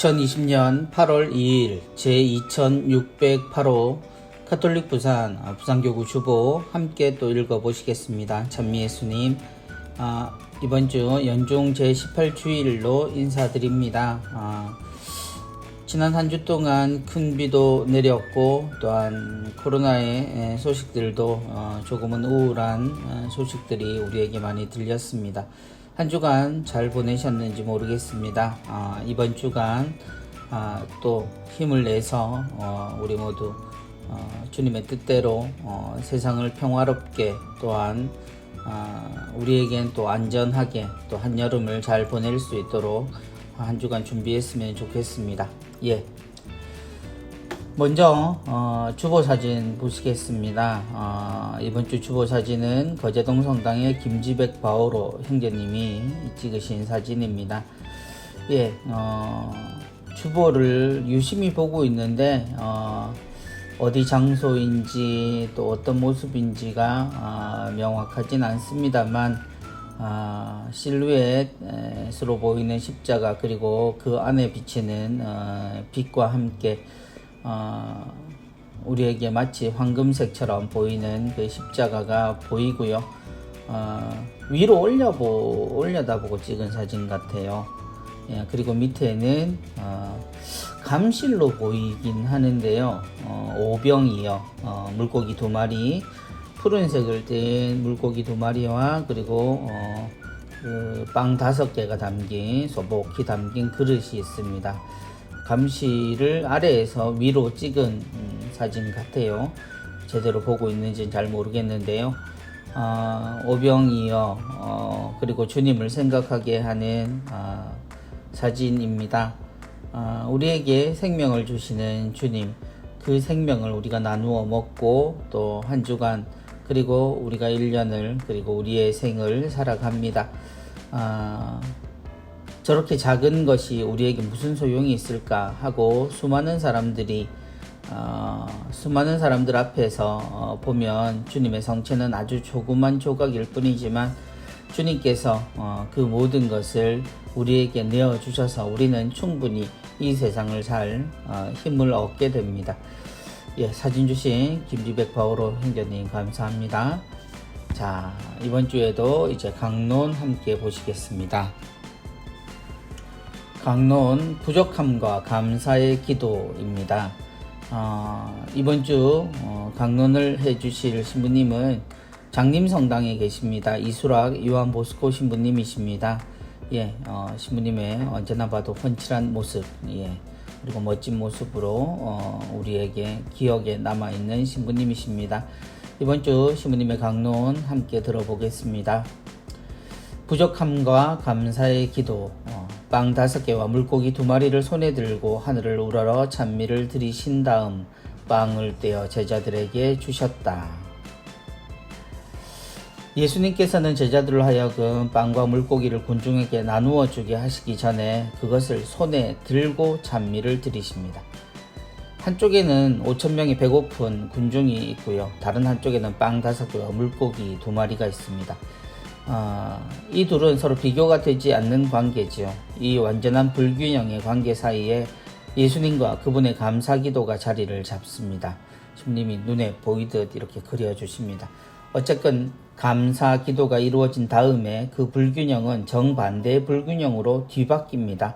2020년 8월 2일 제2608호 가톨릭 부산 부산교구 주보 함께 또 읽어보시겠습니다. 찬미예수님, 이번 주 연중 제18주일로 인사드립니다. 지난 한 주 동안 큰 비도 내렸고 또한 코로나의 소식들도 조금은 우울한 소식들이 우리에게 많이 들렸습니다. 한 주간 잘 보내셨는지 모르겠습니다. 이번 주간 또 힘을 내서 우리 모두 주님의 뜻대로 세상을 평화롭게 또한 우리에겐 또 안전하게 또 한여름을 잘 보낼 수 있도록 한 주간 준비했으면 좋겠습니다. 먼저 주보 사진 보시겠습니다. 이번 주 주보 사진은 거제동 성당의 김지백 바오로 형제님이 찍으신 사진입니다. 주보를 유심히 보고 있는데 어디 장소인지 또 어떤 모습인지가 명확하진 않습니다만 실루엣으로 보이는 십자가 그리고 그 안에 비치는 빛과 함께 우리에게 마치 황금색처럼 보이는 그 십자가가 보이고요. 위로 올려다보고 찍은 사진 같아요. 그리고 밑에는 감실로 보이긴 하는데요. 오병이요. 물고기 2마리, 푸른색을 띤 물고기 2마리와 그리고 빵 5개가 담긴 소복히 담긴 그릇이 있습니다. 감시를 아래에서 위로 찍은 사진 같아요. 제대로 보고 있는지는 잘 모르겠는데요. 오병이어 그리고 주님을 생각하게 하는 사진입니다. 우리에게 생명을 주시는 주님, 그 생명을 우리가 나누어 먹고 또 한 주간 그리고 우리가 1년을 그리고 우리의 생을 살아갑니다. 저렇게 작은 것이 우리에게 무슨 소용이 있을까 하고 수많은 사람들 앞에서 보면 주님의 성체는 아주 조그만 조각일 뿐이지만 주님께서 그 모든 것을 우리에게 내어주셔서 우리는 충분히 이 세상을 살 힘을 얻게 됩니다. 사진 주신 김지백 바오로 형제님 감사합니다. 자, 이번 주에도 이제 강론 함께 보시겠습니다. 강론 부족함과 감사의 기도입니다. 이번 주 강론을 해주실 신부님은 장림성당에 계십니다. 이수락 요한보스코 신부님이십니다. 신부님의 언제나 봐도 훤칠한 모습, 그리고 멋진 모습으로 우리에게 기억에 남아있는 신부님이십니다. 이번 주 신부님의 강론 함께 들어보겠습니다. 부족함과 감사의 기도. 빵 5개와 물고기 2마리를 손에 들고 하늘을 우러러 찬미를 드리신 다음 빵을 떼어 제자들에게 주셨다. 예수님께서는 제자들로 하여금 빵과 물고기를 군중에게 나누어 주게 하시기 전에 그것을 손에 들고 찬미를 드리십니다. 한쪽에는 5,000명이 배고픈 군중이 있고요. 다른 한쪽에는 빵 5개와 물고기 2마리가 있습니다. 이 둘은 서로 비교가 되지 않는 관계지요. 이 완전한 불균형의 관계 사이에 예수님과 그분의 감사 기도가 자리를 잡습니다. 주님이 눈에 보이듯 이렇게 그려주십니다. 어쨌건 감사 기도가 이루어진 다음에 그 불균형은 정반대의 불균형으로 뒤바뀝니다.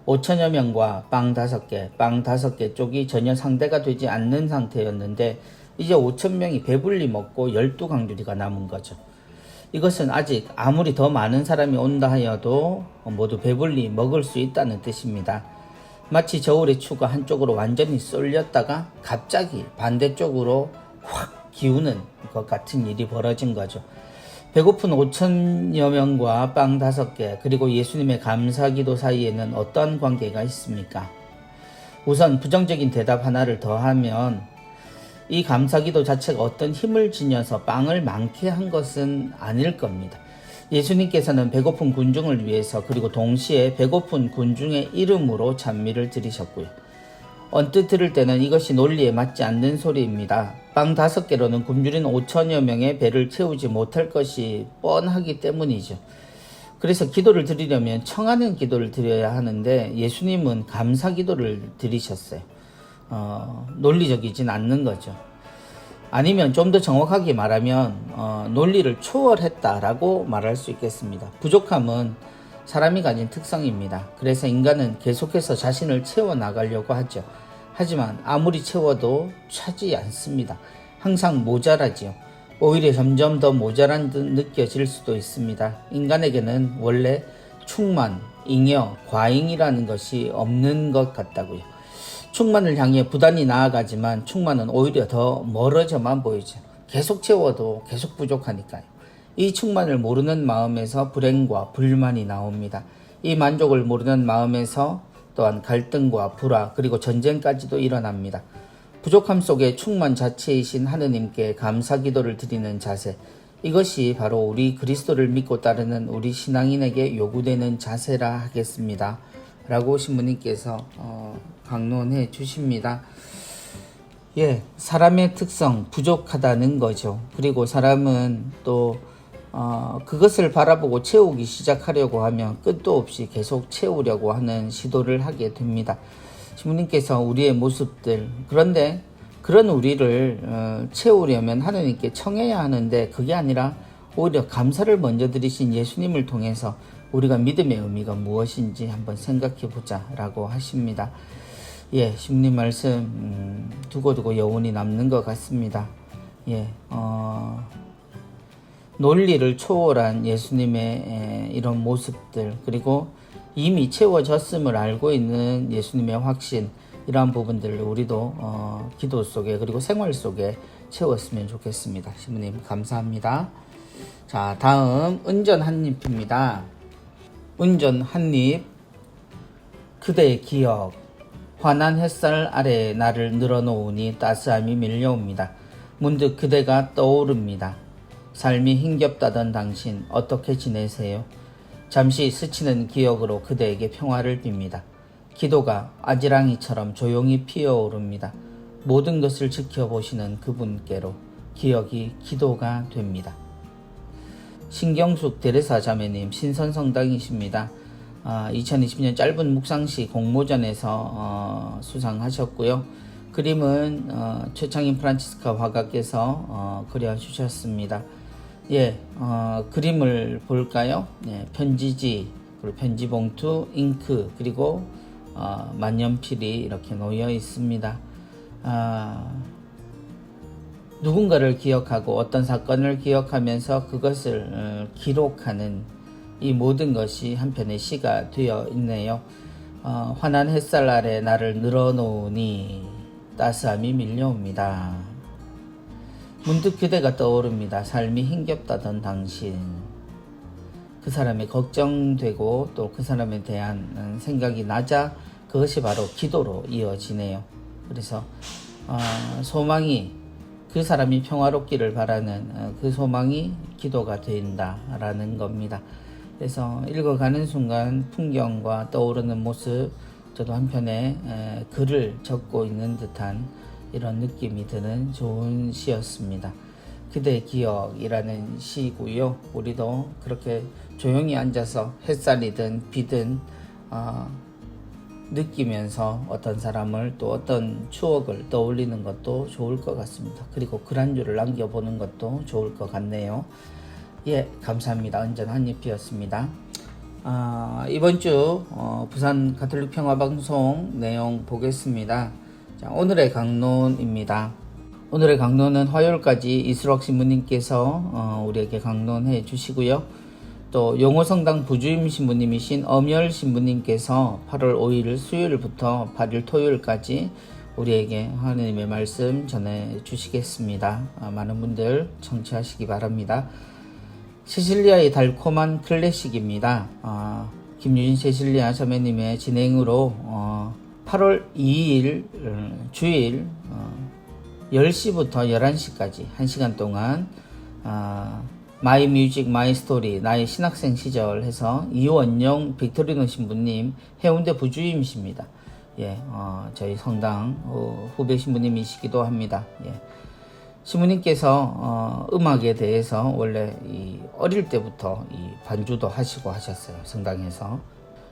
5천여 명과 빵 5개 쪽이 전혀 상대가 되지 않는 상태였는데 이제 5,000명이 배불리 먹고 12강주리가 남은 거죠. 이것은 아직 아무리 더 많은 사람이 온다 하여도 모두 배불리 먹을 수 있다는 뜻입니다. 마치 저울의 추가 한쪽으로 완전히 쏠렸다가 갑자기 반대쪽으로 확 기우는 것 같은 일이 벌어진 거죠. 배고픈 5천여 명과 빵 5개 그리고 예수님의 감사기도 사이에는 어떤 관계가 있습니까? 우선 부정적인 대답 하나를 더하면 이 감사기도 자체가 어떤 힘을 지녀서 빵을 많게 한 것은 아닐 겁니다. 예수님께서는 배고픈 군중을 위해서 그리고 동시에 배고픈 군중의 이름으로 찬미를 드리셨고요. 언뜻 들을 때는 이것이 논리에 맞지 않는 소리입니다. 빵 5개로는 굶주린 5천여 명의 배를 채우지 못할 것이 뻔하기 때문이죠. 그래서 기도를 드리려면 청하는 기도를 드려야 하는데 예수님은 감사 기도를 드리셨어요. 논리적이진 않는 거죠. 아니면 좀 더 정확하게 말하면 논리를 초월했다라고 말할 수 있겠습니다. 부족함은 사람이 가진 특성입니다. 그래서 인간은 계속해서 자신을 채워나가려고 하죠. 하지만 아무리 채워도 차지 않습니다. 항상 모자라지요. 오히려 점점 더 모자란 듯 느껴질 수도 있습니다. 인간에게는 원래 충만, 잉여, 과잉이라는 것이 없는 것 같다고요. 충만을 향해 부단히 나아가지만 충만은 오히려 더 멀어져만 보이죠. 계속 채워도 계속 부족하니까요. 이 충만을 모르는 마음에서 불행과 불만이 나옵니다. 이 만족을 모르는 마음에서 또한 갈등과 불화 그리고 전쟁까지도 일어납니다. 부족함 속에 충만 자체이신 하느님께 감사 기도를 드리는 자세, 이것이 바로 우리 그리스도를 믿고 따르는 우리 신앙인에게 요구되는 자세라 하겠습니다. 라고 신부님께서 강론해 주십니다. 사람의 특성 부족하다는 거죠. 그리고 사람은 또 그것을 바라보고 채우기 시작하려고 하면 끝도 없이 계속 채우려고 하는 시도를 하게 됩니다. 신부님께서 우리의 모습들, 그런데 그런 우리를 채우려면 하나님께 청해야 하는데 그게 아니라 오히려 감사를 먼저 드리신 예수님을 통해서 우리가 믿음의 의미가 무엇인지 한번 생각해 보자 라고 하십니다. 신부님 말씀 두고두고 여운이 남는 것 같습니다. 논리를 초월한 예수님의 이런 모습들, 그리고 이미 채워졌음을 알고 있는 예수님의 확신, 이러한 부분들을 우리도 기도 속에 그리고 생활 속에 채웠으면 좋겠습니다. 신부님 감사합니다. 자, 다음 은전 한입입니다. 은전 한입. 그대의 기억. 환한 햇살 아래 나를 늘어놓으니 따스함이 밀려옵니다. 문득 그대가 떠오릅니다. 삶이 힘겹다던 당신 어떻게 지내세요? 잠시 스치는 기억으로 그대에게 평화를 빕니다. 기도가 아지랑이처럼 조용히 피어오릅니다. 모든 것을 지켜보시는 그분께로 기억이 기도가 됩니다. 신경숙 대레사 자매님 신선성당이십니다. 2020년 짧은 묵상시 공모전에서 수상하셨고요. 그림은 최창인 프란치스카 화가께서 그려주셨습니다. 그림을 볼까요? 편지지, 그리고 편지봉투, 잉크, 그리고 만년필이 이렇게 놓여 있습니다. 누군가를 기억하고 어떤 사건을 기억하면서 그것을 기록하는 이 모든 것이 한편의 시가 되어 있네요. 환한 햇살 아래 나를 늘어놓으니 따스함이 밀려옵니다. 문득 그대가 떠오릅니다. 삶이 힘겹다던 당신. 그 사람이 걱정되고 또 그 사람에 대한 생각이 나자 그것이 바로 기도로 이어지네요. 그래서 소망이, 그 사람이 평화롭기를 바라는 그 소망이 기도가 된다라는 겁니다. 그래서 읽어가는 순간 풍경과 떠오르는 모습, 저도 한편에 글을 적고 있는 듯한 이런 느낌이 드는 좋은 시였습니다. 그대의 기억이라는 시고요. 우리도 그렇게 조용히 앉아서 햇살이든 비든 느끼면서 어떤 사람을 또 어떤 추억을 떠올리는 것도 좋을 것 같습니다. 그리고 글 한 줄을 남겨보는 것도 좋을 것 같네요. 감사합니다. 은전 한입이었습니다. 이번 주 부산 가톨릭 평화방송 내용 보겠습니다. 자, 오늘의 강론입니다. 오늘의 강론은 화요일까지 이수록 신부님께서 우리에게 강론해 주시고요. 또 용호성당 부주임 신부님이신 엄열 신부님께서 8월 5일 수요일부터 8일 토요일까지 우리에게 하느님의 말씀 전해 주시겠습니다. 많은 분들 청취하시기 바랍니다. 세실리아의 달콤한 클래식입니다. 김유진 세실리아 자매님의 진행으로 8월 2일 주일 10시부터 11시까지 1시간 동안 마이 뮤직 마이 스토리 나의 신학생 시절 해서 이원영 빅토리노 신부님 해운대 부주임이십니다. 저희 성당 후배 신부님이시기도 합니다. 시부님께서 음악에 대해서 원래 어릴 때부터 반주도 하시고 하셨어요. 성당에서.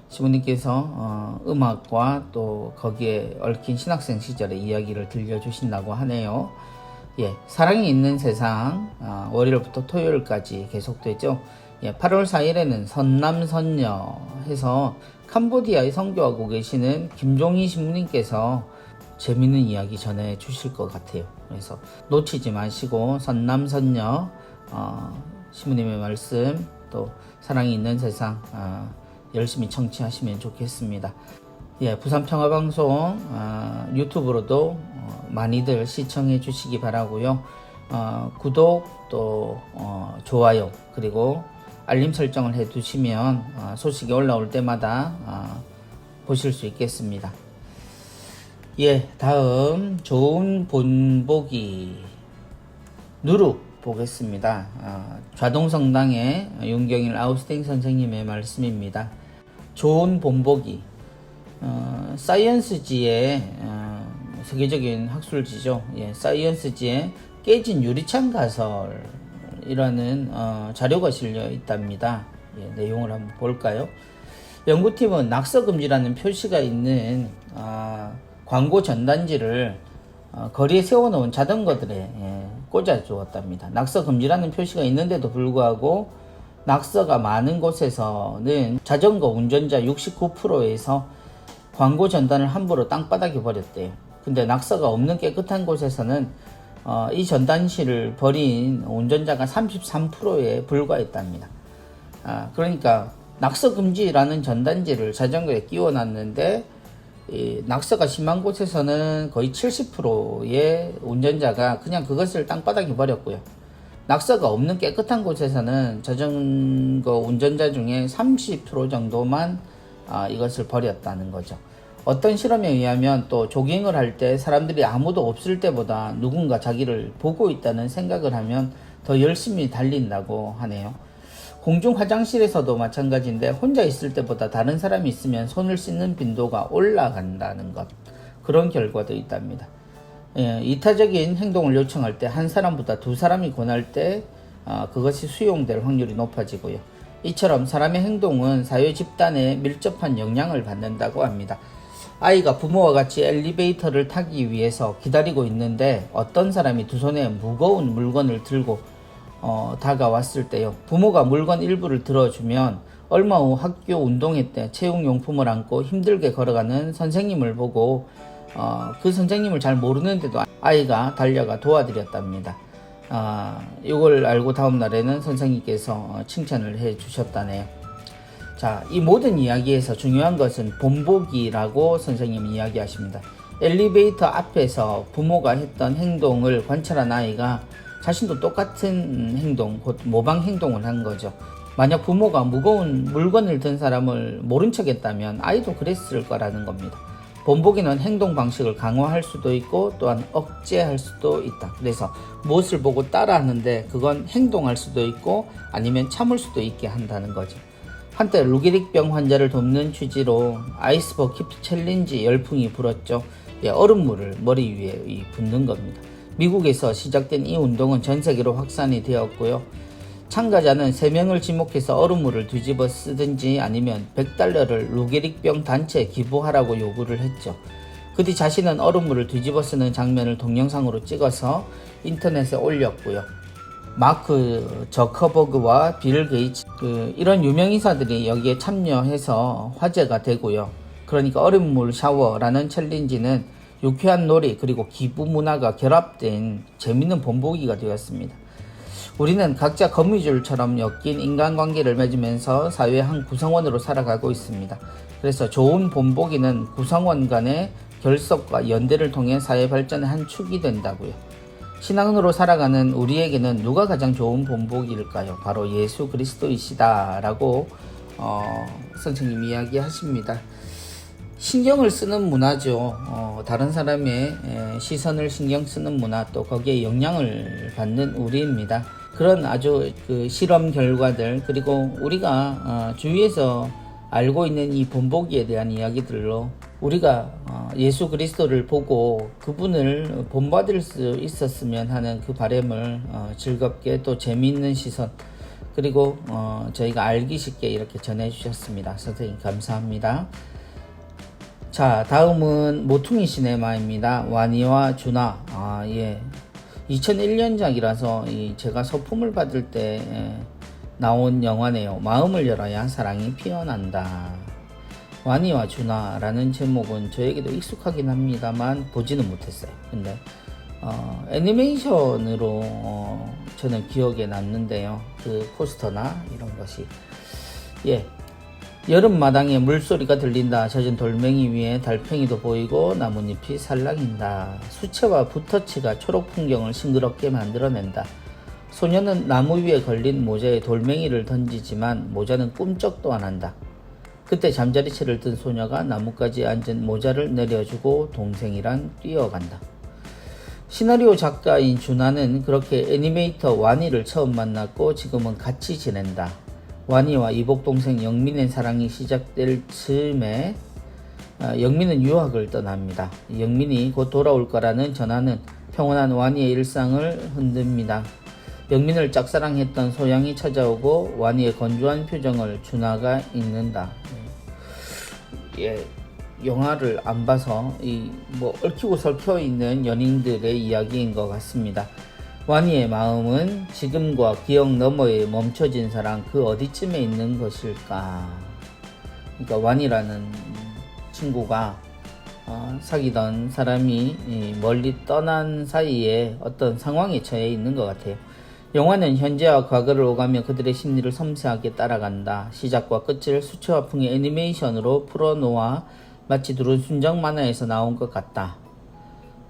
시부님께서 음악과 또 거기에 얽힌 신학생 시절의 이야기를 들려주신다고 하네요. 예, 사랑이 있는 세상 월요일부터 토요일까지 계속되죠. 예, 8월 4일에는 선남선녀 해서 캄보디아에 선교하고 계시는 김종희 신부님께서 재밌는 이야기 전해 주실 것 같아요. 그래서 놓치지 마시고 선남선녀 신부님의 말씀 또 사랑이 있는 세상 열심히 청취하시면 좋겠습니다. 예, 부산평화방송 유튜브로도 많이들 시청해 주시기 바라고요. 구독 또 좋아요 그리고 알림 설정을 해 두시면 소식이 올라올 때마다 보실 수 있겠습니다. 예, 다음 좋은 본보기 누룩 보겠습니다. 좌동성당의 윤경일 아우스팅 선생님의 말씀입니다. 좋은 본보기 사이언스지의 세계적인 학술지죠. 예, 사이언스지의 깨진 유리창 가설이라는 자료가 실려 있답니다. 예, 내용을 한번 볼까요? 연구팀은 낙서금지라는 표시가 있는 광고 전단지를 거리에 세워놓은 자전거들에 꽂아 주었답니다. 낙서금지라는 표시가 있는데도 불구하고 낙서가 많은 곳에서는 자전거 운전자 69%에서 광고 전단을 함부로 땅바닥에 버렸대요. 근데 낙서가 없는 깨끗한 곳에서는 이 전단지를 버린 운전자가 33%에 불과했답니다. 그러니까 낙서금지라는 전단지를 자전거에 끼워놨는데 낙서가 심한 곳에서는 거의 70%의 운전자가 그냥 그것을 땅바닥에 버렸고요. 낙서가 없는 깨끗한 곳에서는 자전거 운전자 중에 30% 정도만 이것을 버렸다는 거죠. 어떤 실험에 의하면 또 조깅을 할 때 사람들이 아무도 없을 때보다 누군가 자기를 보고 있다는 생각을 하면 더 열심히 달린다고 하네요. 공중 화장실에서도 마찬가지인데 혼자 있을 때보다 다른 사람이 있으면 손을 씻는 빈도가 올라간다는 것, 그런 결과도 있답니다. 예, 이타적인 행동을 요청할 때 한 사람보다 두 사람이 권할 때 그것이 수용될 확률이 높아지고요. 이처럼 사람의 행동은 사회 집단에 밀접한 영향을 받는다고 합니다. 아이가 부모와 같이 엘리베이터를 타기 위해서 기다리고 있는데 어떤 사람이 두 손에 무거운 물건을 들고 다가왔을 때요. 부모가 물건 일부를 들어주면 얼마 후 학교 운동회 때 체육용품을 안고 힘들게 걸어가는 선생님을 보고 그 선생님을 잘 모르는데도 아이가 달려가 도와드렸답니다. 이걸 알고 다음 날에는 선생님께서 칭찬을 해 주셨다네요. 자, 이 모든 이야기에서 중요한 것은 본보기라고 선생님은 이야기하십니다. 엘리베이터 앞에서 부모가 했던 행동을 관찰한 아이가 자신도 똑같은 행동, 곧 모방 행동을 한 거죠. 만약 부모가 무거운 물건을 든 사람을 모른 척 했다면 아이도 그랬을 거라는 겁니다. 본보기는 행동 방식을 강화할 수도 있고 또한 억제할 수도 있다. 그래서 무엇을 보고 따라하는데 그건 행동할 수도 있고 아니면 참을 수도 있게 한다는 거죠. 한때 루게릭병 환자를 돕는 취지로 아이스 버킷 챌린지 열풍이 불었죠. 예, 얼음물을 머리 위에 붓는 겁니다. 미국에서 시작된 이 운동은 전 세계로 확산이 되었고요. 참가자는 3명을 지목해서 얼음물을 뒤집어 쓰든지 아니면 $100를 루게릭병 단체에 기부하라고 요구를 했죠. 그 뒤 자신은 얼음물을 뒤집어 쓰는 장면을 동영상으로 찍어서 인터넷에 올렸고요. 마크 저커버그와 빌 게이츠 이런 유명인사들이 여기에 참여해서 화제가 되고요. 그러니까 얼음물 샤워라는 챌린지는 유쾌한 놀이 그리고 기부 문화가 결합된 재밌는 본보기가 되었습니다. 우리는 각자 거미줄처럼 엮인 인간관계를 맺으면서 사회의 한 구성원으로 살아가고 있습니다. 그래서 좋은 본보기는 구성원 간의 결속과 연대를 통해 사회 발전의 한 축이 된다고요. 신앙으로 살아가는 우리에게는 누가 가장 좋은 본보기일까요? 바로 예수 그리스도이시다 라고 선생님이 이야기하십니다. 신경을 쓰는 문화죠. 다른 사람의 시선을 신경 쓰는 문화, 또 거기에 영향을 받는 우리입니다. 그런 아주 실험 결과들, 그리고 우리가 주위에서 알고 있는 이 본보기에 대한 이야기들로 우리가 예수 그리스도를 보고 그분을 본받을 수 있었으면 하는 그 바람을 즐겁게 또 재미있는 시선 그리고 저희가 알기 쉽게 이렇게 전해주셨습니다. 선생님 감사합니다. 자, 다음은 모퉁이 시네마입니다. 와니와 주나. 예. 2001년작이라서 제가 소품을 받을 때 나온 영화네요. 마음을 열어야 사랑이 피어난다. 와니와 주나라는 제목은 저에게도 익숙하긴 합니다만 보지는 못했어요. 근데 애니메이션으로 저는 기억에 남는데요. 그 포스터나 이런 것이. 예. 여름마당에 물소리가 들린다. 젖은 돌멩이 위에 달팽이도 보이고 나뭇잎이 살랑인다. 수채화 붓터치가 초록 풍경을 싱그럽게 만들어낸다. 소녀는 나무 위에 걸린 모자에 돌멩이를 던지지만 모자는 꿈쩍도 안 한다. 그때 잠자리채를 든 소녀가 나뭇가지에 앉은 모자를 내려주고 동생이랑 뛰어간다. 시나리오 작가인 준하는 그렇게 애니메이터 와니를 처음 만났고 지금은 같이 지낸다. 와니와 이복동생 영민의 사랑이 시작될 즈음에 영민은 유학을 떠납니다. 영민이 곧 돌아올 거라는 전화는 평온한 와니의 일상을 흔듭니다. 영민을 짝사랑했던 소양이 찾아오고 와니의 건조한 표정을 준하가 읽는다. 예, 영화를 안 봐서 얽히고 설켜 있는 연인들의 이야기인 것 같습니다. 와니의 마음은 지금과 기억 너머에 멈춰진 사랑 그 어디쯤에 있는 것일까? 그러니까 와니라는 친구가 사귀던 사람이 멀리 떠난 사이에 어떤 상황에 처해 있는 것 같아요. 영화는 현재와 과거를 오가며 그들의 심리를 섬세하게 따라간다. 시작과 끝을 수채화풍의 애니메이션으로 풀어놓아 마치 두른 순정 만화에서 나온 것 같다.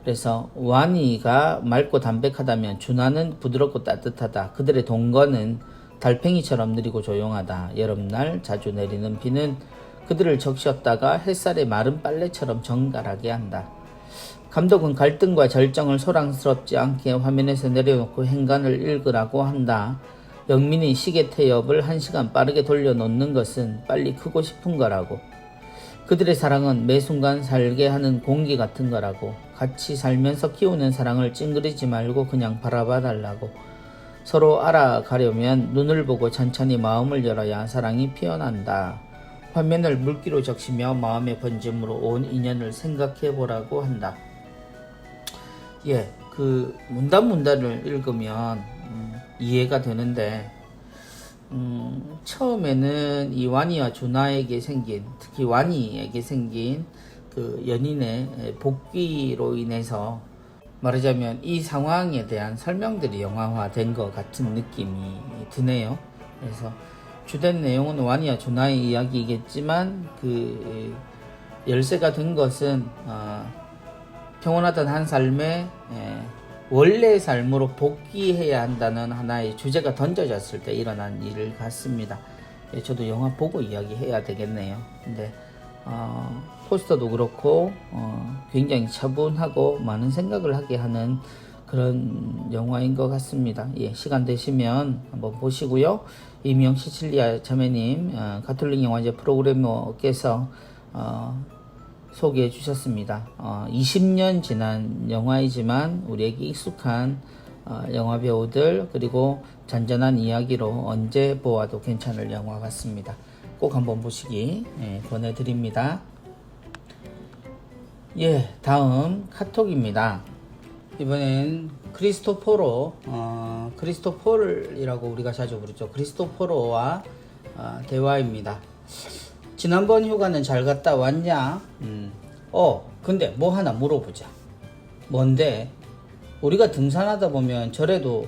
그래서 와니가 맑고 담백하다면 준하는 부드럽고 따뜻하다. 그들의 동거는 달팽이처럼 느리고 조용하다. 여름날 자주 내리는 비는 그들을 적셨다가 햇살에 마른 빨래처럼 정갈하게 한다. 감독은 갈등과 절정을 소란스럽지 않게 화면에서 내려놓고 행간을 읽으라고 한다. 영민이 시계 태엽을 1시간 빠르게 돌려놓는 것은 빨리 크고 싶은 거라고. 그들의 사랑은 매 순간 살게 하는 공기 같은 거라고. 같이 살면서 키우는 사랑을 찡그리지 말고 그냥 바라봐 달라고. 서로 알아가려면 눈을 보고 천천히 마음을 열어야 사랑이 피어난다. 화면을 물기로 적시며 마음의 번짐으로 온 인연을 생각해 보라고 한다. 예, 그 문단을 읽으면 이해가 되는데 처음에는 이 와니와 준하에게 생긴, 특히 와니에게 생긴 그 연인의 복귀로 인해서 말하자면 이 상황에 대한 설명들이 영화화된 것 같은 느낌이 드네요. 그래서 주된 내용은 와니와 준하의 이야기이겠지만 그 열쇠가 된 것은 평온하던 한 삶에 원래의 삶으로 복귀해야 한다는 하나의 주제가 던져졌을 때 일어난 일 같습니다. 저도 영화 보고 이야기해야 되겠네요. 근데 포스터도 그렇고 굉장히 차분하고 많은 생각을 하게 하는 그런 영화인 것 같습니다. 예, 시간 되시면 한번 보시고요. 이명 시칠리아 자매님 가톨릭 영화제 프로그래머께서 소개해 주셨습니다. 20년 지난 영화이지만 우리에게 익숙한 영화 배우들 그리고 잔잔한 이야기로 언제 보아도 괜찮을 영화 같습니다. 꼭 한번 보시기 권해드립니다. 예, 다음 카톡입니다. 이번엔 크리스토포르이라고 우리가 자주 부르죠. 크리스토포로와 대화입니다. 지난번 휴가는 잘 갔다 왔냐? 근데 뭐 하나 물어보자. 뭔데? 우리가 등산하다 보면 절에도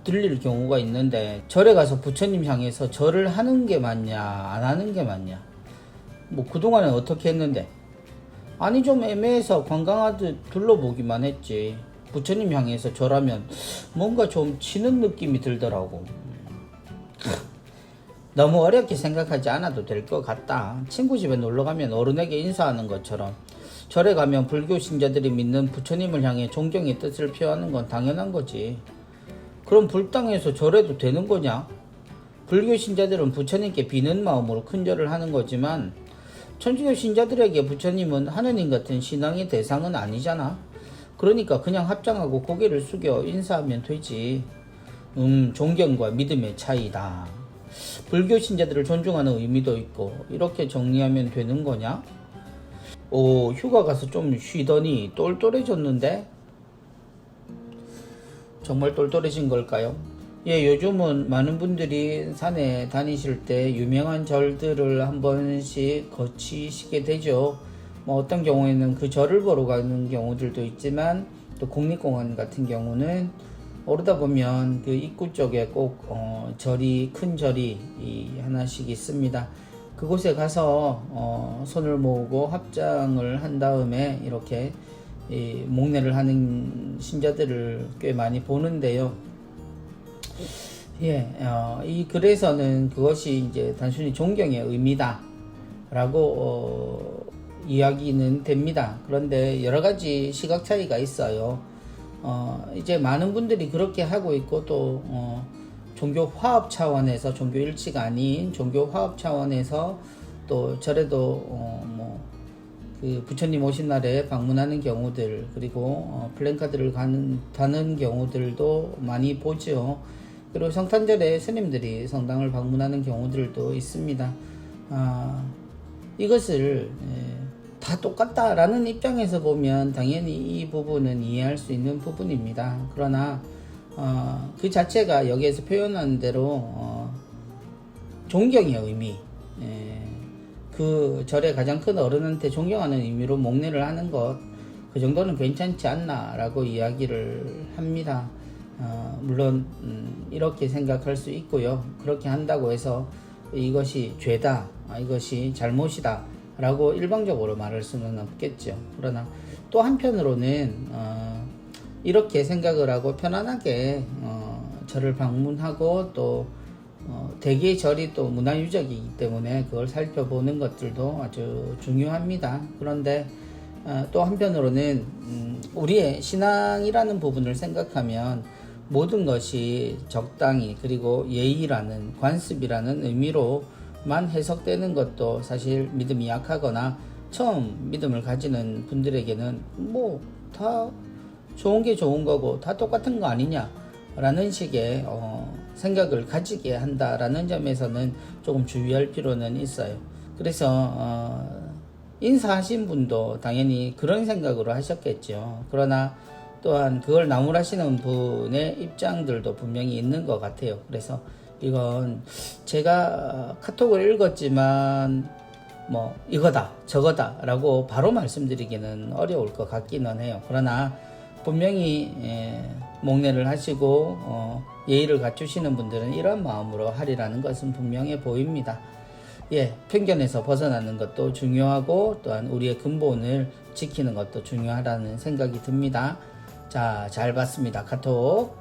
들릴 경우가 있는데 절에 가서 부처님 향해서 절을 하는 게 맞냐 안 하는 게 맞냐? 뭐 그동안은 어떻게 했는데? 아니 좀 애매해서 관광하듯 둘러보기만 했지. 부처님 향해서 절하면 뭔가 좀 치는 느낌이 들더라고. 너무 어렵게 생각하지 않아도 될 것 같다. 친구 집에 놀러가면 어른에게 인사하는 것처럼 절에 가면 불교 신자들이 믿는 부처님을 향해 존경의 뜻을 표하는 건 당연한 거지. 그럼 불당에서 절해도 되는 거냐? 불교 신자들은 부처님께 비는 마음으로 큰절을 하는 거지만 천주교 신자들에게 부처님은 하느님 같은 신앙의 대상은 아니잖아. 그러니까 그냥 합장하고 고개를 숙여 인사하면 되지. 존경과 믿음의 차이다. 불교 신자들을 존중하는 의미도 있고 이렇게 정리하면 되는 거냐? 오, 휴가 가서 좀 쉬더니 똘똘해졌는데? 정말 똘똘해진 걸까요? 예, 요즘은 많은 분들이 산에 다니실 때 유명한 절들을 한 번씩 거치시게 되죠. 뭐 어떤 경우에는 그 절을 보러 가는 경우들도 있지만 또 국립공원 같은 경우는 오르다 보면 그 입구 쪽에 꼭 절이, 큰 절이 하나씩 있습니다. 그곳에 가서 손을 모으고 합장을 한 다음에 이렇게 목례를 하는 신자들을 꽤 많이 보는데요. 예, 이 글에서는 그것이 이제 단순히 존경의 의미다라고 이야기는 됩니다. 그런데 여러 가지 시각 차이가 있어요. 이제 많은 분들이 그렇게 하고 있고 또 종교 화합 차원에서 종교 일치가 아닌 종교 화합 차원에서 또 절에도 그 부처님 오신 날에 방문하는 경우들 그리고 플랜카드를 다는 경우들도 많이 보죠. 그리고 성탄절에 스님들이 성당을 방문하는 경우들도 있습니다. 이것을 다 똑같다라는 입장에서 보면 당연히 이 부분은 이해할 수 있는 부분입니다. 그러나 그 자체가 여기에서 표현한 대로 존경의 의미, 그 절의 가장 큰 어른한테 존경하는 의미로 목례를 하는 것, 그 정도는 괜찮지 않나라고 이야기를 합니다. 물론 이렇게 생각할 수 있고요. 그렇게 한다고 해서 이것이 죄다, 이것이 잘못이다 라고 일방적으로 말할 수는 없겠죠. 그러나 또 한편으로는 이렇게 생각을 하고 편안하게 절을 방문하고 또 대개의 절이 또 문화유적이기 때문에 그걸 살펴보는 것들도 아주 중요합니다. 그런데 또 한편으로는 우리의 신앙이라는 부분을 생각하면 모든 것이 적당히 그리고 예의라는 관습이라는 의미로만 해석되는 것도 사실 믿음이 약하거나 처음 믿음을 가지는 분들에게는 뭐 다 좋은 게 좋은 거고 다 똑같은 거 아니냐 라는 식의 생각을 가지게 한다라는 점에서는 조금 주의할 필요는 있어요. 그래서 인사하신 분도 당연히 그런 생각으로 하셨겠죠. 그러나 또한 그걸 나무라시는 분의 입장들도 분명히 있는 것 같아요. 그래서 이건 제가 카톡을 읽었지만 뭐 이거다 저거다 라고 바로 말씀드리기는 어려울 것 같기는 해요. 그러나 분명히 목례를 하시고 예의를 갖추시는 분들은 이런 마음으로 하리라는 것은 분명해 보입니다. 예, 편견에서 벗어나는 것도 중요하고 또한 우리의 근본을 지키는 것도 중요하다는 생각이 듭니다. 자, 잘 봤습니다. 카톡.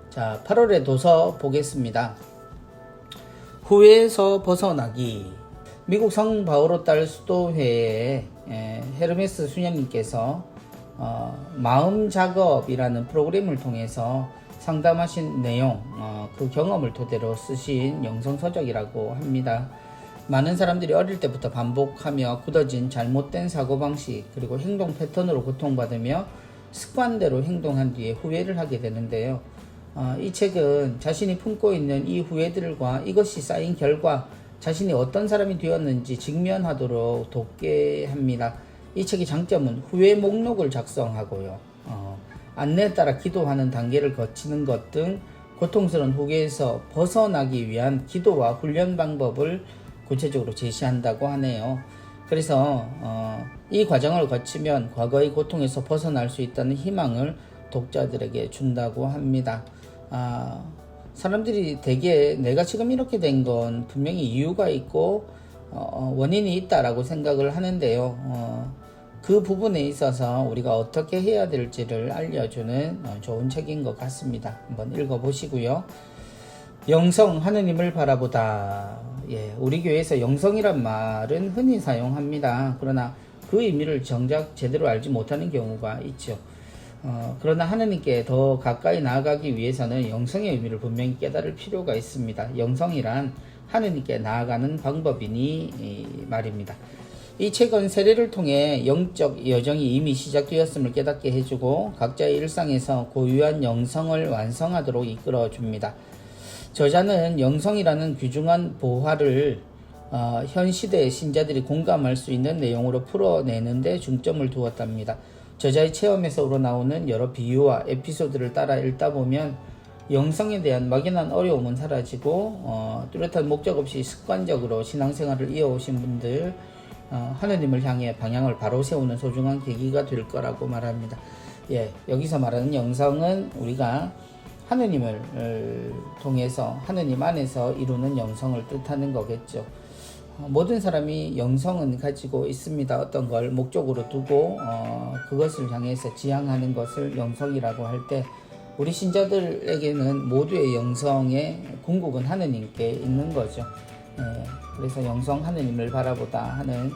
자, 8월의 도서 보겠습니다. 후회에서 벗어나기. 미국 성 바오로 딸 수도회의 헤르메스 수녀님께서 마음 작업이라는 프로그램을 통해서 상담하신 내용, 그 경험을 토대로 쓰신 영성서적이라고 합니다. 많은 사람들이 어릴 때부터 반복하며 굳어진 잘못된 사고방식 그리고 행동 패턴으로 고통받으며 습관대로 행동한 뒤에 후회를 하게 되는데요. 이 책은 자신이 품고 있는 이 후회들과 이것이 쌓인 결과 자신이 어떤 사람이 되었는지 직면하도록 돕게 합니다. 이 책의 장점은 후회 목록을 작성하고요. 안내에 따라 기도하는 단계를 거치는 것 등 고통스러운 후회에서 벗어나기 위한 기도와 훈련 방법을 구체적으로 제시한다고 하네요. 그래서 이 과정을 거치면 과거의 고통에서 벗어날 수 있다는 희망을 독자들에게 준다고 합니다. 사람들이 대개 내가 지금 이렇게 된 건 분명히 이유가 있고 원인이 있다라고 생각을 하는데요. 그 부분에 있어서 우리가 어떻게 해야 될지를 알려주는 좋은 책인 것 같습니다. 한번 읽어보시고요. 영성, 하느님을 바라보다. 예, 우리 교회에서 영성이란 말은 흔히 사용합니다. 그러나 그 의미를 정작 제대로 알지 못하는 경우가 있죠. 그러나 하느님께 더 가까이 나아가기 위해서는 영성의 의미를 분명히 깨달을 필요가 있습니다. 영성이란 하느님께 나아가는 방법이니 말입니다. 이 책은 세례를 통해 영적 여정이 이미 시작되었음을 깨닫게 해주고 각자의 일상에서 고유한 영성을 완성하도록 이끌어줍니다. 저자는 영성이라는 귀중한 보화를 현 시대의 신자들이 공감할 수 있는 내용으로 풀어내는 데 중점을 두었답니다. 저자의 체험에서 우러나오는 여러 비유와 에피소드를 따라 읽다 보면 영성에 대한 막연한 어려움은 사라지고 뚜렷한 목적 없이 습관적으로 신앙생활을 이어오신 분들 하느님을 향해 방향을 바로 세우는 소중한 계기가 될 거라고 말합니다. 여기서 말하는 영성은 우리가 하느님을 통해서 하느님 안에서 이루는 영성을 뜻하는 거겠죠. 모든 사람이 영성은 가지고 있습니다. 어떤 걸 목적으로 두고 그것을 향해서 지향하는 것을 영성이라고 할 때 우리 신자들에게는 모두의 영성의 궁극은 하느님께 있는 거죠. 그래서 영성 하느님을 바라보다 하는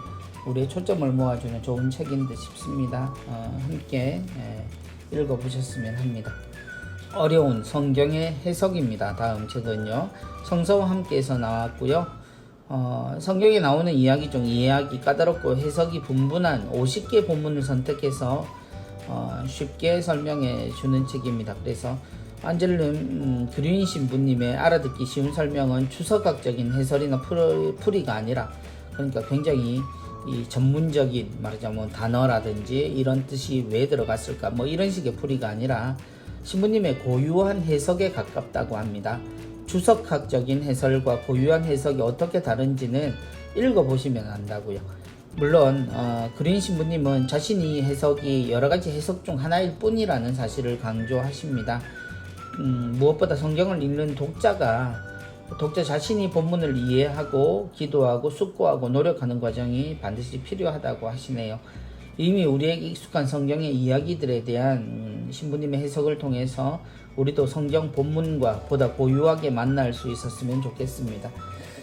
우리의 초점을 모아주는 좋은 책인 듯 싶습니다. 함께 읽어보셨으면 합니다. 어려운 성경의 해석입니다. 다음 책은요, 성서와 함께해서 나왔고요. 성경에 나오는 이야기 중 이해하기 까다롭고 해석이 분분한 50개 본문을 선택해서 쉽게 설명해 주는 책입니다. 그래서 안젤름 그린 신부님의 알아듣기 쉬운 설명은 추석학적인 해설이나 풀이가 아니라, 그러니까 굉장히 이 전문적인 말하자면 단어라든지 이런 뜻이 왜 들어갔을까 이런 식의 풀이가 아니라 신부님의 고유한 해석에 가깝다고 합니다. 추석학적인 해설과 고유한 해석이 어떻게 다른지는 읽어보시면 안다고요. 물론 그린 신부님은 자신이 해석이 여러가지 해석 중 하나일 뿐이라는 사실을 강조하십니다. 무엇보다 성경을 읽는 독자 자신이 본문을 이해하고 기도하고 숙고하고 노력하는 과정이 반드시 필요하다고 하시네요. 이미 우리에게 익숙한 성경의 이야기들에 대한 신부님의 해석을 통해서 우리도 성경 본문과 보다 고유하게 만날 수 있었으면 좋겠습니다.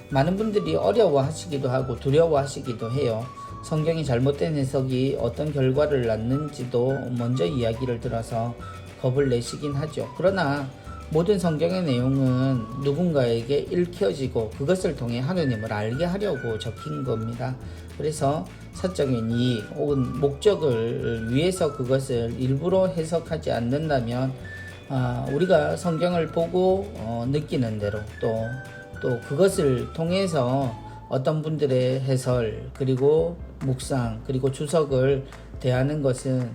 많은 분들이 어려워하시기도 하고 두려워하시기도 해요. 성경이 잘못된 해석이 어떤 결과를 낳는지도 먼저 이야기를 들어서 겁을 내시긴 하죠. 그러나 모든 성경의 내용은 누군가에게 읽혀지고 그것을 통해 하느님을 알게 하려고 적힌 겁니다. 그래서 사적인 이익 혹은 목적을 위해서 그것을 일부러 해석하지 않는다면 우리가 성경을 보고 느끼는 대로 또 그것을 통해서 어떤 분들의 해설 그리고 묵상 그리고 주석을 대하는 것은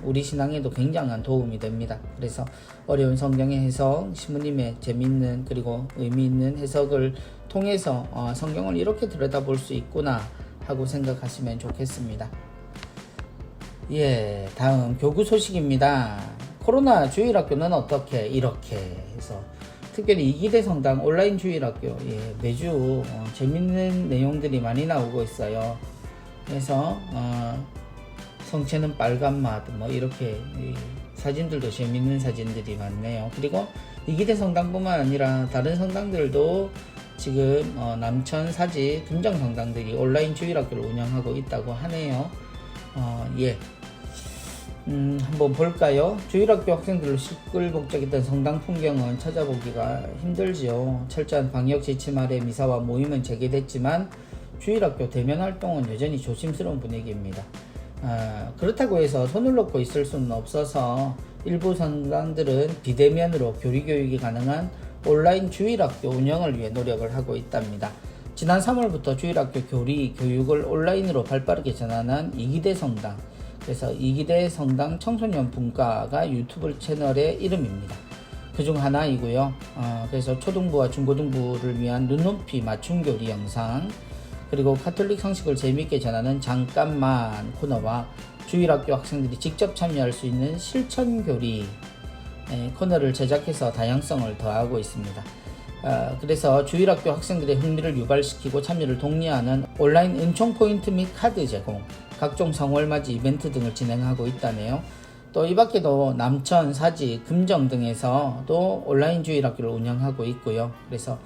우리 신앙에도 굉장한 도움이 됩니다. 그래서 어려운 성경의 해석, 신부님의 재미있는 그리고 의미 있는 해석을 통해서 성경을 이렇게 들여다볼 수 있구나 하고 생각하시면 좋겠습니다. 다음 교구 소식입니다. 코로나 주일학교는 어떻게 이렇게 해서 특별히 이기대 성당 온라인 주일학교 매주 재밌는 내용들이 많이 나오고 있어요. 그래서 성체는 빨간 맛 이렇게 사진들도 재밌는 사진들이 많네요. 그리고 이기대 성당뿐만 아니라 다른 성당들도 지금 남천, 사지, 금정 성당들이 온라인 주일학교를 운영하고 있다고 하네요. 한번 볼까요? 주일학교 학생들로 시끌벅적했던 성당 풍경은 찾아보기가 힘들지요. 철저한 방역 지침 아래 미사와 모임은 재개됐지만 주일학교 대면 활동은 여전히 조심스러운 분위기입니다. 그렇다고 해서 손을 놓고 있을 수는 없어서 일부 성당들은 비대면으로 교리교육이 가능한 온라인 주일학교 운영을 위해 노력을 하고 있답니다. 지난 3월부터 주일학교 교육을 온라인으로 발빠르게 전환한 이기대 성당, 그래서 이기대 성당 청소년 분과가 유튜브 채널의 이름입니다. 그중 하나이고요. 그래서 초등부와 중고등부를 위한 눈높이 맞춤 교리 영상, 그리고 카톨릭 성식을 재미있게 전하는 잠깐만 코너와 주일학교 학생들이 직접 참여할 수 있는 실천 교리 코너를 제작해서 다양성을 더하고 있습니다. 그래서 주일학교 학생들의 흥미를 유발시키고 참여를 독려하는 온라인 은총 포인트 및 카드 제공, 각종 성월맞이 이벤트 등을 진행하고 있다네요. 또 이 밖에도 남천, 사지, 금정 등에서도 온라인 주일학교를 운영하고 있고요. 그래서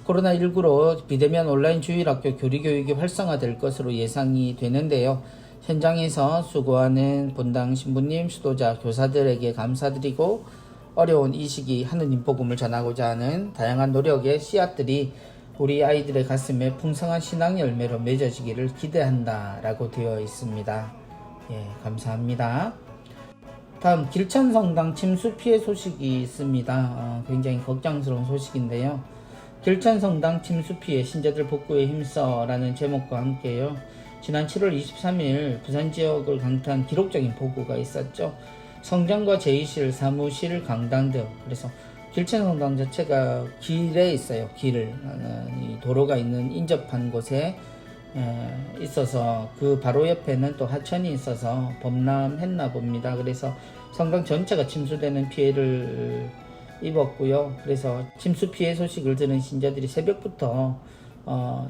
코로나19로 비대면 온라인 주일학교 교리교육이 활성화될 것으로 예상이 되는데요. 현장에서 수고하는 본당 신부님, 수도자, 교사들에게 감사드리고 어려운 이 시기 하느님 복음을 전하고자 하는 다양한 노력의 씨앗들이 우리 아이들의 가슴에 풍성한 신앙 열매로 맺어지기를 기대한다 라고 되어 있습니다. 예, 감사합니다. 다음 길천성당 침수 피해 소식이 있습니다. 굉장히 걱정스러운 소식인데요. 길천성당 침수 피해 신자들 복구에 힘써 라는 제목과 함께요. 지난 7월 23일 부산 지역을 강타한 기록적인 폭우가 있었죠. 성전과 제의실, 사무실, 강당 등, 그래서 길천성당 자체가 길에 있어요. 이 도로가 있는 인접한 곳에 있어서 그 바로 옆에는 또 하천이 있어서 범람했나 봅니다. 그래서 성당 전체가 침수되는 피해를 입었고요. 그래서 침수 피해 소식을 들은 신자들이 새벽부터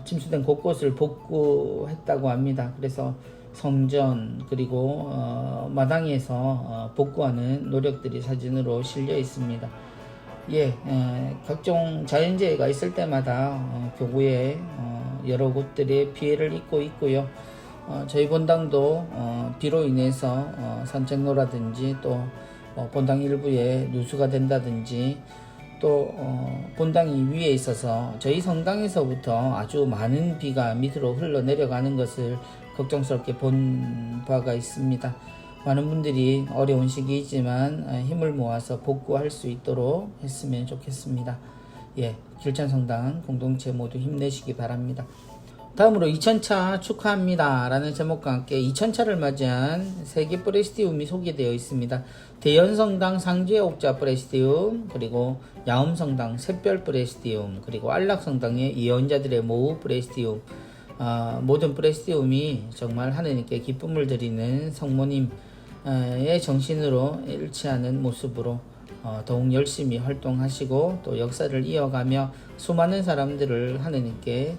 침수된 곳곳을 복구했다고 합니다. 그래서 성전 그리고 마당에서 복구하는 노력들이 사진으로 실려 있습니다. 예, 각종 자연재해가 있을 때마다 교구에 여러 곳들이 피해를 입고 있고요. 저희 본당도 비로 인해서 산책로라든지 또 본당 일부에 누수가 된다든지 또 본당이 위에 있어서 저희 성당에서부터 아주 많은 비가 밑으로 흘러내려가는 것을 걱정스럽게 본 바가 있습니다. 많은 분들이 어려운 시기이지만 힘을 모아서 복구할 수 있도록 했으면 좋겠습니다. 예, 길천성당 공동체 모두 힘내시기 바랍니다. 다음으로 2000차 축하합니다 라는 제목과 함께 2000차를 맞이한 세계 프레시디움이 소개되어 있습니다. 대연성당 상주의 옥자 프레시디움, 그리고 야음성당 샛별 프레시디움, 그리고 안락성당의 예언자들의 모후 프레시디움, 모든 프레시디움이 정말 하느님께 기쁨을 드리는 성모님의 정신으로 일치하는 모습으로 더욱 열심히 활동하시고 또 역사를 이어가며 수많은 사람들을 하느님께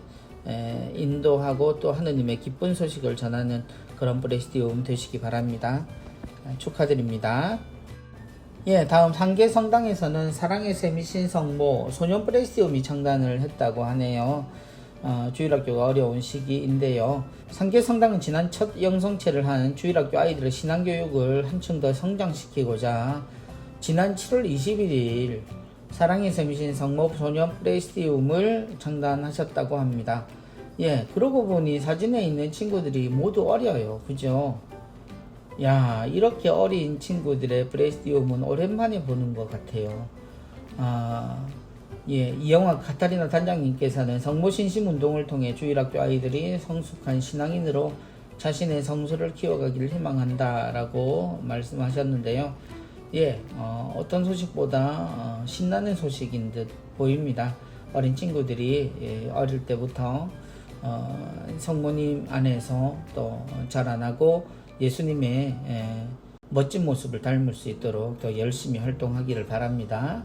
인도하고 또 하느님의 기쁜 소식을 전하는 그런 프레시디움 되시기 바랍니다. 축하드립니다. 예, 다음 상계 성당에서는 사랑의 샘이신 성모 소년 프레시디움이 창단을 했다고 하네요. 주일학교가 어려운 시기인데요. 상계 성당은 지난 첫 영성체를 한 주일학교 아이들의 신앙교육을 한층 더 성장시키고자 지난 7월 21일 사랑의 샘이신 성모 소년 프레시디움을 창단하셨다고 합니다. 예, 그러고 보니 사진에 있는 친구들이 모두 어려요. 그죠? 야, 이렇게 어린 친구들의 프레시디움은 오랜만에 보는 것 같아요. 예, 이영화 카타리나 단장님께서는 성모 신심 운동을 통해 주일학교 아이들이 성숙한 신앙인으로 자신의 성수를 키워가기를 희망한다라고 말씀하셨는데요. 예, 어떤 소식보다 신나는 소식인 듯 보입니다. 어린 친구들이 어릴 때부터 성모님 안에서 또 자라나고 예수님의 멋진 모습을 닮을 수 있도록 더 열심히 활동하기를 바랍니다.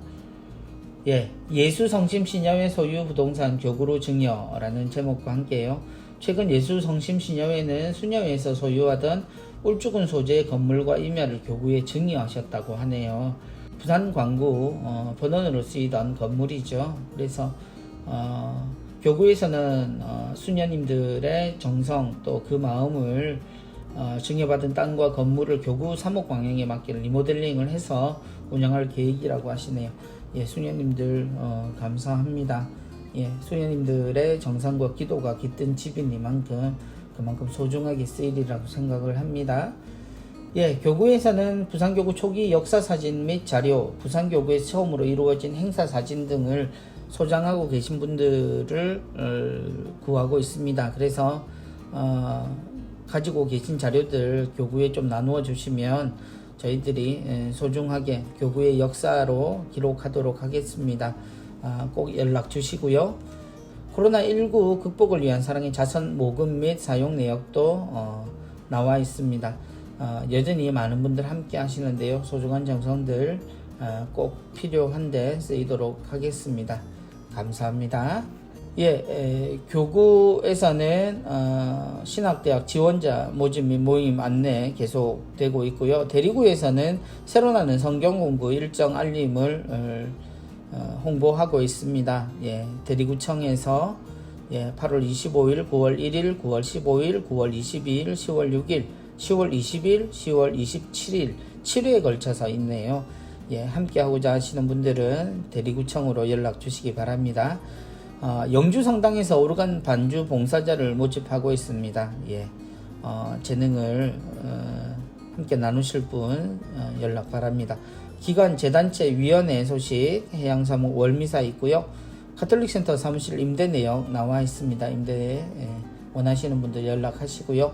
예, 예수성심신야회 소유 부동산 교구로 증여라는 제목과 함께요. 최근 예수성심신야회는 수녀회에서 소유하던 울주군 소재의 건물과 임야를 교구에 증여하셨다고 하네요. 부산 광구 본원으로 쓰이던 건물이죠. 그래서 교구에서는 수녀님들의 정성 또 그 마음을 증여받은 땅과 건물을 교구 3호 광양에 맞게 리모델링을 해서 운영할 계획이라고 하시네요. 예, 수녀님들 감사합니다. 예, 수녀님들의 정성과 기도가 깃든 집이니만큼 그만큼 소중하게 쓰이리라고 생각을 합니다. 예, 교구에서는 부산교구 초기 역사사진 및 자료, 부산교구에서 처음으로 이루어진 행사사진 등을 소장하고 계신 분들을 구하고 있습니다. 그래서 가지고 계신 자료들 교구에 좀 나누어 주시면 저희들이 소중하게 교구의 역사로 기록하도록 하겠습니다. 꼭 연락 주시고요. 코로나19 극복을 위한 사랑의 자선 모금 및 사용 내역도 나와 있습니다. 여전히 많은 분들 함께 하시는데요. 소중한 정성들 꼭 필요한데 쓰이도록 하겠습니다. 감사합니다. 예, 교구에서는 신학대학 지원자 모집 및 모임 안내 계속되고 있고요. 대리구에서는 새로 나는 성경 공부 일정 알림을 홍보하고 있습니다. 예, 대리구청에서 8월 25일, 9월 1일, 9월 15일, 9월 22일, 10월 6일, 10월 20일, 10월 27일 7회에 걸쳐서 있네요. 예, 함께 하고자 하시는 분들은 대리구청으로 연락 주시기 바랍니다. 영주 성당에서 오르간 반주 봉사자를 모집하고 있습니다. 예, 재능을 함께 나누실 분 연락 바랍니다. 기관 재단체 위원회 소식 해양사무 월미사 있고요. 가톨릭센터 사무실 임대 내역 나와 있습니다. 임대 원하시는 분들 연락하시고요.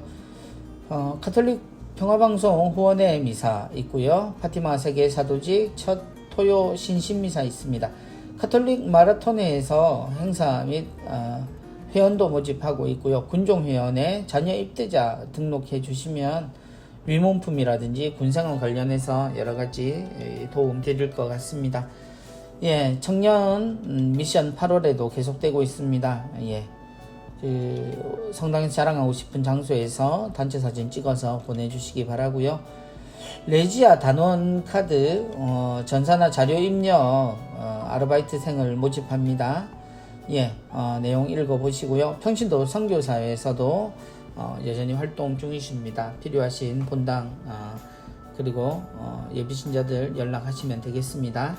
가톨릭 평화방송 후원회 미사 있고요. 파티마 세계 사도직 첫 토요 신신미사 있습니다. 가톨릭 마라톤회에서 행사 및 회원도 모집하고 있고요. 군종회원에 자녀 입대자 등록해 주시면 위문품이라든지 군생활 관련해서 여러가지 도움 드릴 것 같습니다. 예, 청년 미션 8월에도 계속되고 있습니다. 예, 성당에서 자랑하고 싶은 장소에서 단체 사진 찍어서 보내주시기 바라고요. 레지아 단원 카드 전사나 자료 입력 아르바이트생을 모집합니다. 예, 내용 읽어보시고요. 평신도 선교사회에서도 여전히 활동 중이십니다. 필요하신 본당 그리고 예비신자들 연락하시면 되겠습니다.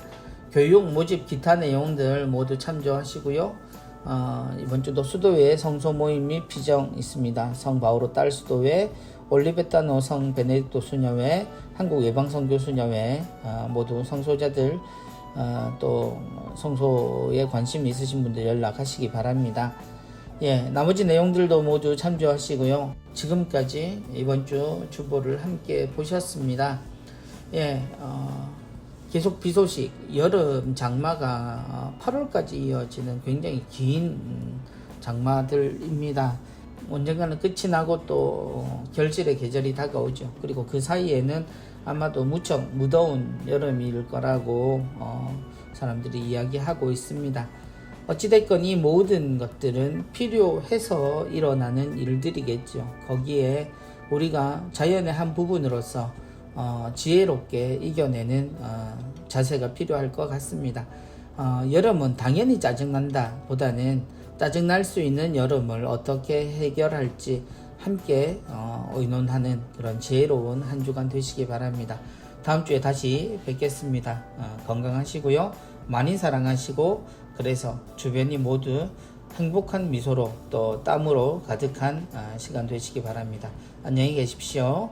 교육 모집 기타 내용들 모두 참조하시고요. 이번 주도 수도회 성소 모임 및 피정 있습니다. 성 바오로 딸 수도회, 올리베타노 성 베네딕토 수녀회, 한국 예방선교 수녀회 모두 성소자들 또 성소에 관심 있으신 분들 연락하시기 바랍니다. 예, 나머지 내용들도 모두 참조하시고요. 지금까지 이번 주 주보를 함께 보셨습니다. 예, 계속 비 소식, 여름 장마가 8월까지 이어지는 굉장히 긴 장마들입니다. 언젠가는 끝이 나고 또 결실의 계절이 다가오죠. 그리고 그 사이에는 아마도 무척 무더운 여름일 거라고 사람들이 이야기하고 있습니다. 어찌됐건 이 모든 것들은 필요해서 일어나는 일들이겠죠. 거기에 우리가 자연의 한 부분으로서 지혜롭게 이겨내는 자세가 필요할 것 같습니다. 여름은 당연히 짜증난다 보다는 짜증날 수 있는 여름을 어떻게 해결할지 함께 의논하는 그런 지혜로운 한 주간 되시기 바랍니다. 다음 주에 다시 뵙겠습니다. 건강하시고요. 많이 사랑하시고 그래서 주변이 모두 행복한 미소로 또 땀으로 가득한 시간 되시기 바랍니다. 안녕히 계십시오.